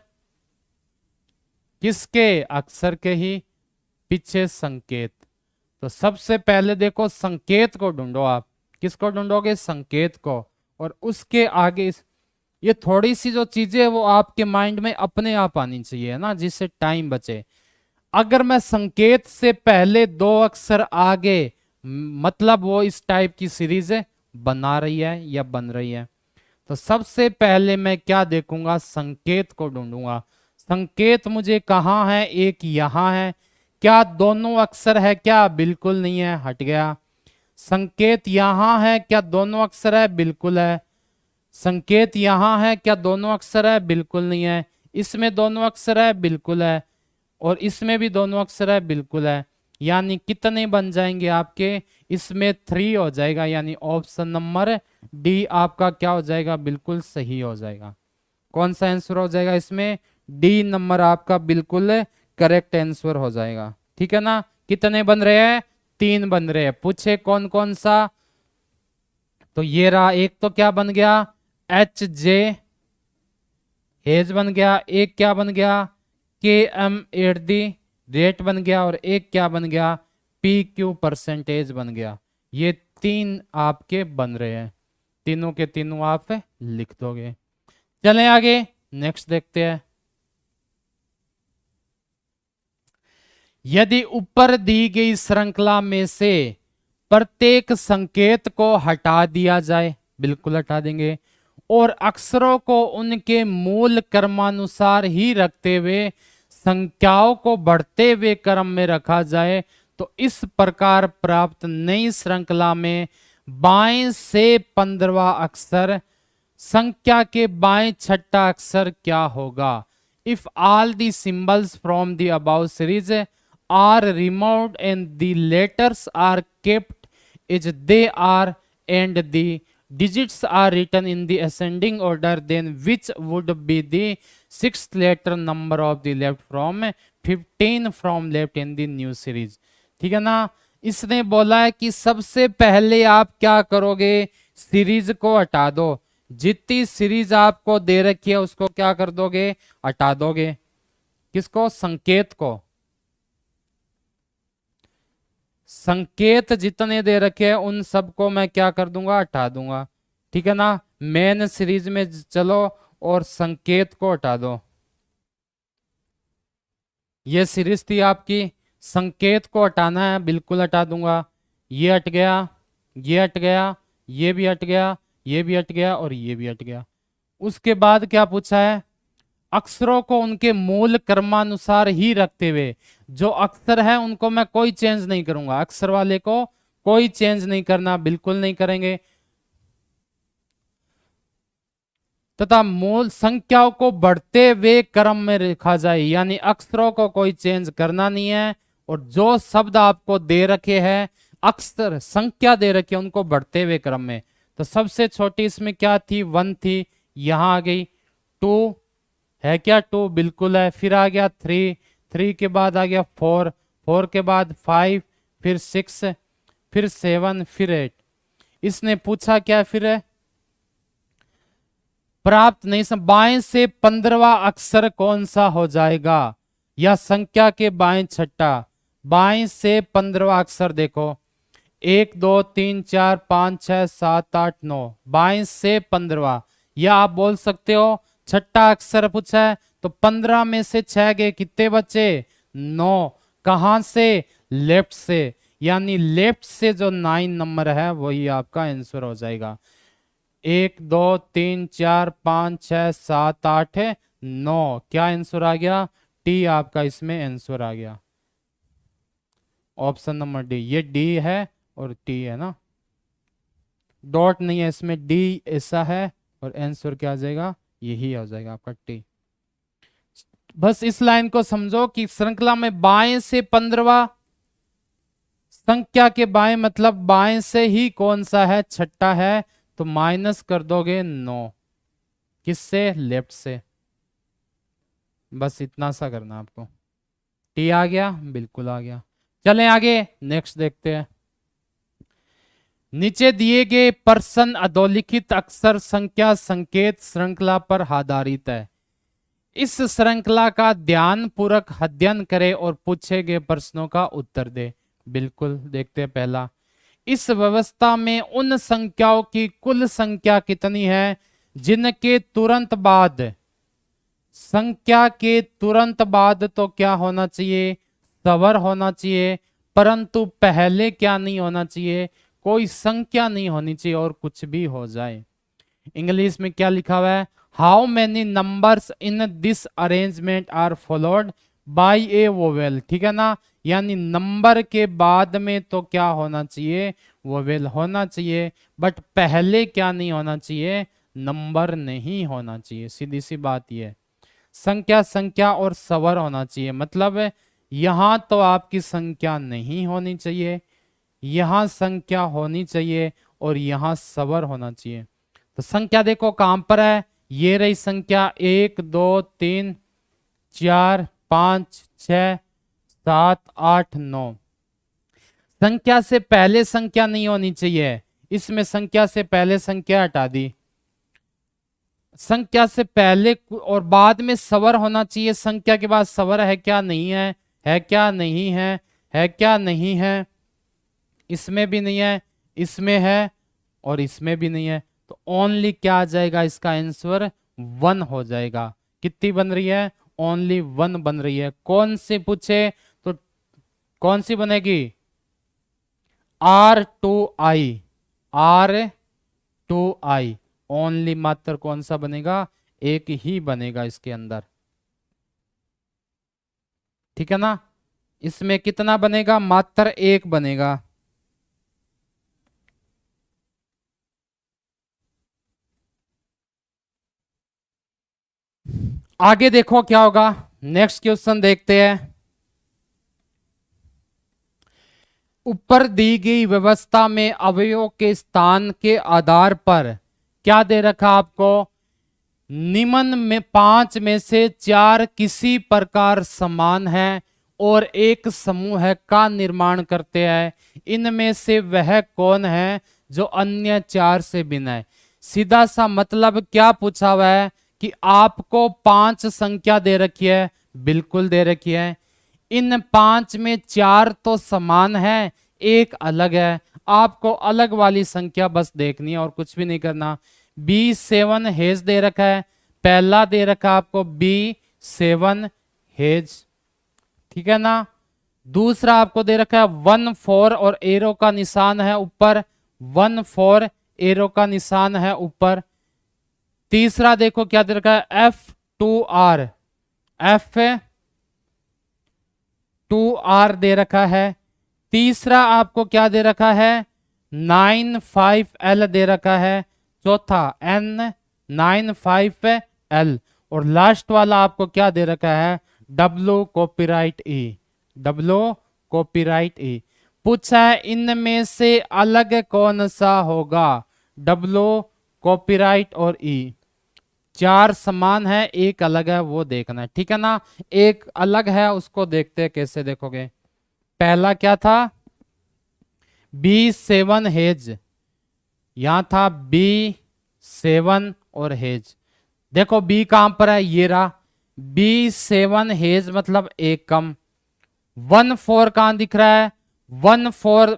किसके? अक्षर के ही, पीछे संकेत। तो सबसे पहले देखो संकेत को ढूंढो आप। किसको ढूंढोगे? संकेत को। और उसके आगे ये थोड़ी सी जो चीजें है वो आपके माइंड में अपने आप आनी चाहिए ना, जिससे टाइम बचे। अगर मैं संकेत से पहले 2 अक्षर आगे, मतलब वो इस टाइप की सीरीज बना रही है या बन रही है। तो सबसे पहले मैं क्या देखूंगा? संकेत को ढूंढूंगा। संकेत मुझे कहाँ है? एक यहां है। क्या दोनों अक्षर है क्या? बिल्कुल नहीं है, हट गया। संकेत यहां है, क्या दोनों अक्षर है? बिल्कुल है। संकेत यहां है, क्या दोनों अक्षर है? बिल्कुल नहीं है। इसमें दोनों अक्षर है? बिल्कुल है। और इसमें भी दोनों अक्षर है? बिल्कुल है। यानी कितने बन जाएंगे आपके? इसमें 3 हो जाएगा, यानी ऑप्शन नंबर डी आपका क्या हो जाएगा? बिल्कुल सही हो जाएगा। कौन सा आंसर हो जाएगा इसमें? डी नंबर आपका बिल्कुल करेक्ट आंसर हो जाएगा, ठीक है ना। कितने बन रहे हैं? 3 बन रहे हैं। पूछे कौन कौन सा? तो ये रहा। एक तो क्या बन गया? एच जे, हेज बन गया। एक क्या बन गया? के एम एट दी रेट बन गया। और एक क्या बन गया? पी क्यू परसेंटेज बन गया। ये 3 आपके बन रहे हैं, तीनों के तीनों आप लिख दोगे। चलें आगे, नेक्स्ट देखते हैं। यदि ऊपर दी गई श्रृंखला में से प्रत्येक संकेत को हटा दिया जाए, बिल्कुल हटा देंगे, और अक्षरों को उनके मूल क्रमानुसार ही रखते हुए संख्याओं को बढ़ते हुए क्रम में रखा जाए, तो इस प्रकार प्राप्त नई श्रृंखला में बाएं से 15वां अक्षर संख्या के बाएं छठा अक्षर क्या होगा? If all the symbols from the above series are removed and the letters are kept as they are and the digits are written in the ascending order, then which would be the sixth letter number of the left from 15 from left in the new series? ठीक है ना। इसने बोला है कि सबसे पहले आप क्या करोगे, सीरीज को हटा दो। जितनी सीरीज आपको दे रखी है उसको क्या कर दोगे, हटा दोगे। किसको? संकेत को। संकेत जितने दे रखे हैं उन सबको मैं क्या कर दूंगा, हटा दूंगा। ठीक है ना। मेन सीरीज में चलो और संकेत को हटा दो। ये सीरीज थी आपकी, संकेत को हटाना है, बिल्कुल हटा दूंगा। ये हट गया, ये हट गया, ये भी हट गया, ये भी हट गया और ये भी हट गया। उसके बाद क्या पूछा है, अक्षरों को उनके मूल क्रमानुसार ही रखते हुए, जो अक्षर है उनको मैं कोई चेंज नहीं करूंगा, अक्षर वाले को कोई चेंज नहीं करना, बिल्कुल नहीं करेंगे। तथा मूल संख्याओं को बढ़ते हुए क्रम में रखा जाए, यानी अक्षरों को कोई चेंज करना नहीं है। और जो शब्द आपको दे रखे हैं, अक्षर संख्या दे रखी है, उनको बढ़ते हुए क्रम में। तो सबसे छोटी इसमें क्या थी, 1 थी, यहां आ गई 2 है क्या, 2 बिल्कुल है। फिर आ गया 3, 3 के बाद आ गया 4, 4 के बाद 5, फिर 6, फिर 7, फिर 8। इसने पूछा क्या, फिर है प्राप्त नहीं सम, बाएं से 15वां अक्षर कौन सा हो जाएगा, या संख्या के बाएं छठा। बाएं से 15वां अक्षर देखो, 1 2 3 4 5 6 7 8 9, बाएं से 15वां। या आप बोल सकते हो छठा अक्षर पूछा है तो 15 में से 6 गए, कितने बचे, 9। कहां से, लेफ्ट से, यानी लेफ्ट से जो 9 नंबर है वही आपका आंसर हो जाएगा। 1 2 3 4 5 6 7 8 9, क्या आंसर आ गया, टी आपका इसमें आंसर आ गया। ऑप्शन नंबर डी, ये डी है और टी है ना, डॉट नहीं है इसमें, डी ऐसा है और आंसर क्या आ जाएगा, यही हो जाएगा आपका टी। बस इस लाइन को समझो कि श्रृंखला में बाएं से 15वां, संख्या के बाएं मतलब बाएं से ही कौन सा है, छठा है, तो माइनस कर दोगे 9, किससे, लेफ्ट से। बस इतना सा करना आपको। टी आ गया, बिल्कुल आ गया। चलें आगे, नेक्स्ट देखते हैं। नीचे दिए गए प्रश्न अधोलिखित अक्षर संख्या संकेत श्रृंखला पर आधारित है। इस श्रृंखला का ध्यान पूर्वक अध्ययन करें और पूछे गए प्रश्नों का उत्तर दे। बिल्कुल, देखते हैं पहला, इस व्यवस्था में उन संख्याओं की कुल संख्या कितनी है जिनके तुरंत बाद, संख्या के तुरंत बाद तो क्या होना चाहिए, स्वर होना चाहिए, परंतु पहले क्या नहीं होना चाहिए, कोई संख्या नहीं होनी चाहिए और कुछ भी हो जाए। इंग्लिश में क्या लिखा हुआ है, how many numbers in this arrangement are followed by a vowel. ठीक है ना, यानी नंबर के बाद में तो क्या होना चाहिए, वोवेल होना चाहिए, बट पहले क्या नहीं होना चाहिए, नंबर नहीं होना चाहिए। सीधी सी बात यह, संख्या संख्या और स्वर होना चाहिए। मतलब यहां तो आपकी संख्या नहीं होनी चाहिए, यहां संख्या होनी चाहिए और यहां स्वर होना चाहिए। तो संख्या देखो कहां पर है, ये रही संख्या 1 2 3 4 5 6 7 8 9। संख्या से पहले संख्या नहीं होनी चाहिए, इसमें संख्या से पहले संख्या हटा दी। संख्या से पहले और बाद में स्वर होना चाहिए, संख्या के बाद स्वर है क्या नहीं है, है क्या नहीं है, है क्या नहीं है। इसमें भी नहीं है, इसमें है और इसमें भी नहीं है, तो ओनली क्या आ जाएगा, इसका आंसर 1 हो जाएगा। कितनी बन रही है, ओनली 1 बन रही है। कौन से पूछे तो कौन सी बनेगी, R2I, R2I ओनली, मात्र कौन सा बनेगा, एक ही बनेगा इसके अंदर, ठीक है ना। इसमें कितना बनेगा, मात्र एक बनेगा। आगे देखो क्या होगा, नेक्स्ट क्वेश्चन देखते हैं। ऊपर दी गई व्यवस्था में अवयवों के स्थान के आधार पर क्या दे रखा आपको, निम्न में 5 में से 4 किसी प्रकार समान है और एक समूह का निर्माण करते हैं, इनमें से वह कौन है जो अन्य 4 से भिन्न है। सीधा सा मतलब क्या पूछा हुआ है कि आपको 5 संख्या दे रखी है, बिल्कुल दे रखी है, इन 5 में 4 तो समान है, एक अलग है। आपको अलग वाली संख्या बस देखनी है और कुछ भी नहीं करना। B7 हेज दे रखा है, पहला दे रखा आपको B7 हेज, ठीक है ना। दूसरा आपको दे रखा है 1 4 और एरो का निशान है ऊपर, 1 4 एरो का निशान है ऊपर। तीसरा देखो क्या दे रखा है, F2R, F2R दे रखा है। तीसरा आपको क्या दे रखा है, 9 5L दे रखा है। चौथा N 9 5L और लास्ट वाला आपको क्या दे रखा है, W copyright E, W copyright E। पूछा है इनमें से अलग कौन सा होगा, W कॉपीराइट और E। 4 समान है, एक अलग है, वो देखना है, ठीक है ना। एक अलग है उसको देखते हैं कैसे देखोगे। पहला क्या था, B7 हेज, यहां था B7 और हेज। देखो B कहां पर है, ये रहा B7 हेज मतलब एक कम। 1 4 कहां दिख रहा है, 1 4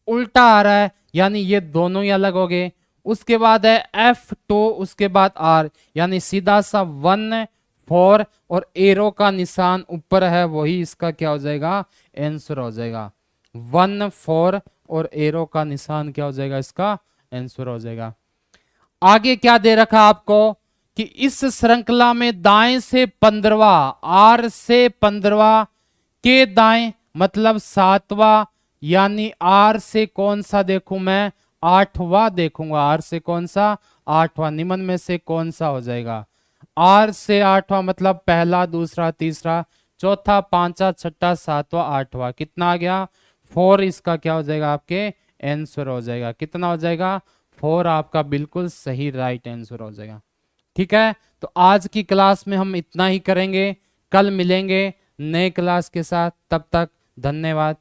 उल्टा आ रहा है, यानी ये दोनों ही अलग हो गए। उसके बाद है F2, उसके बाद R, यानी सीधा सा 1 4 और एरो का निशान ऊपर है, वही इसका क्या हो जाएगा, आंसर हो जाएगा। 1 4 और एरो का निशान क्या हो जाएगा, इसका आंसर हो जाएगा। आगे क्या दे रखा आपको कि इस श्रृंखला में दाएं से 15वां, R से 15वां के दाएं मतलब 7वां, यानी R से कौन सा देखूं मैं, 8वां देखूंगा। R से कौन सा, 8वां, निम्न में से कौन सा हो जाएगा, R से 8वां मतलब पहला दूसरा तीसरा चौथा पांचवा छठा सातवां आठवां, कितना आ गया 4, इसका क्या हो जाएगा, आपके आंसर हो जाएगा। कितना हो जाएगा, 4 आपका बिल्कुल सही राइट आंसर हो जाएगा। ठीक है, तो आज की क्लास में हम इतना ही करेंगे, कल मिलेंगे नए क्लास के साथ, तब तक धन्यवाद।